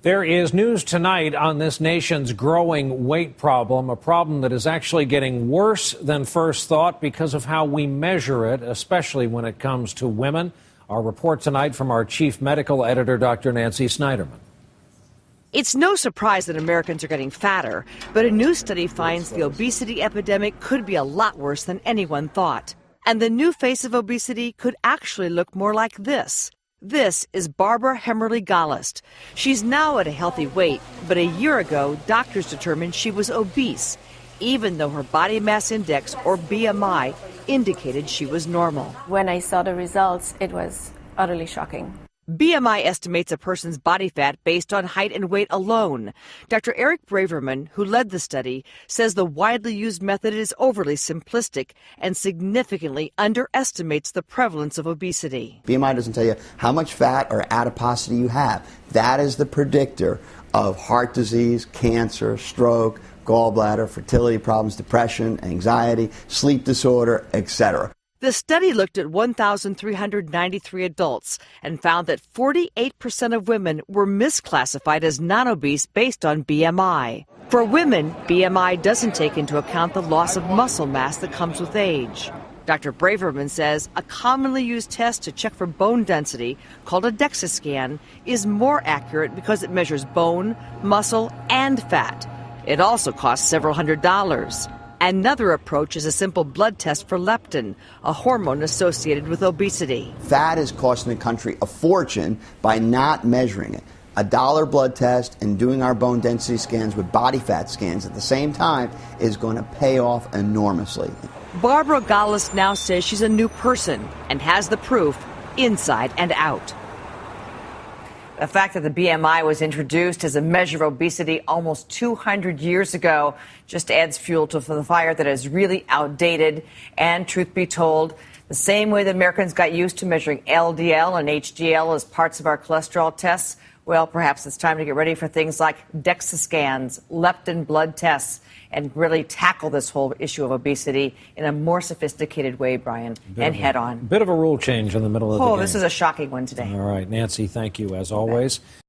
There is news tonight on this nation's growing weight problem, a problem that is actually getting worse than first thought because of how we measure it, especially when it comes to women. Our report tonight from our chief medical editor, Dr. Nancy Snyderman. It's no surprise that Americans are getting fatter, but a new study finds the obesity epidemic could be a lot worse than anyone thought. And the new face of obesity could actually look more like this. This is Barbara Hemmerly-Gallist. She's now at a healthy weight, but a year ago, doctors determined she was obese, even though her body mass index, or BMI, indicated she was normal. When I saw the results, it was utterly shocking. BMI estimates a person's body fat based on height and weight alone. Dr. Eric Braverman, who led the study, says the widely used method is overly simplistic and significantly underestimates the prevalence of obesity. BMI doesn't tell you how much fat or adiposity you have. That is the predictor of heart disease, cancer, stroke, gallbladder, fertility problems, depression, anxiety, sleep disorder, etc. The study looked at 1,393 adults and found that 48% of women were misclassified as non-obese based on BMI. For women, BMI doesn't take into account the loss of muscle mass that comes with age. Dr. Braverman says a commonly used test to check for bone density, called a DEXA scan, is more accurate because it measures bone, muscle, and fat. It also costs several $100s. Another approach is a simple blood test for leptin, a hormone associated with obesity. Fat is costing the country a fortune by not measuring it. A $1 blood test and doing our bone density scans with body fat scans at the same time is going to pay off enormously. Barbara Gallist now says she's a new person and has the proof inside and out. The fact that the BMI was introduced as a measure of obesity almost 200 years ago just adds fuel to the fire that is really outdated. And truth be told, the same way that Americans got used to measuring LDL and HDL as parts of our cholesterol tests, well, perhaps it's time to get ready for things like DEXA scans, leptin blood tests, and really tackle this whole issue of obesity in a more sophisticated way, Brian, and head on. Bit of a rule change in the middle of the game. Oh, this is a shocking one today. All right, Nancy, thank you as always.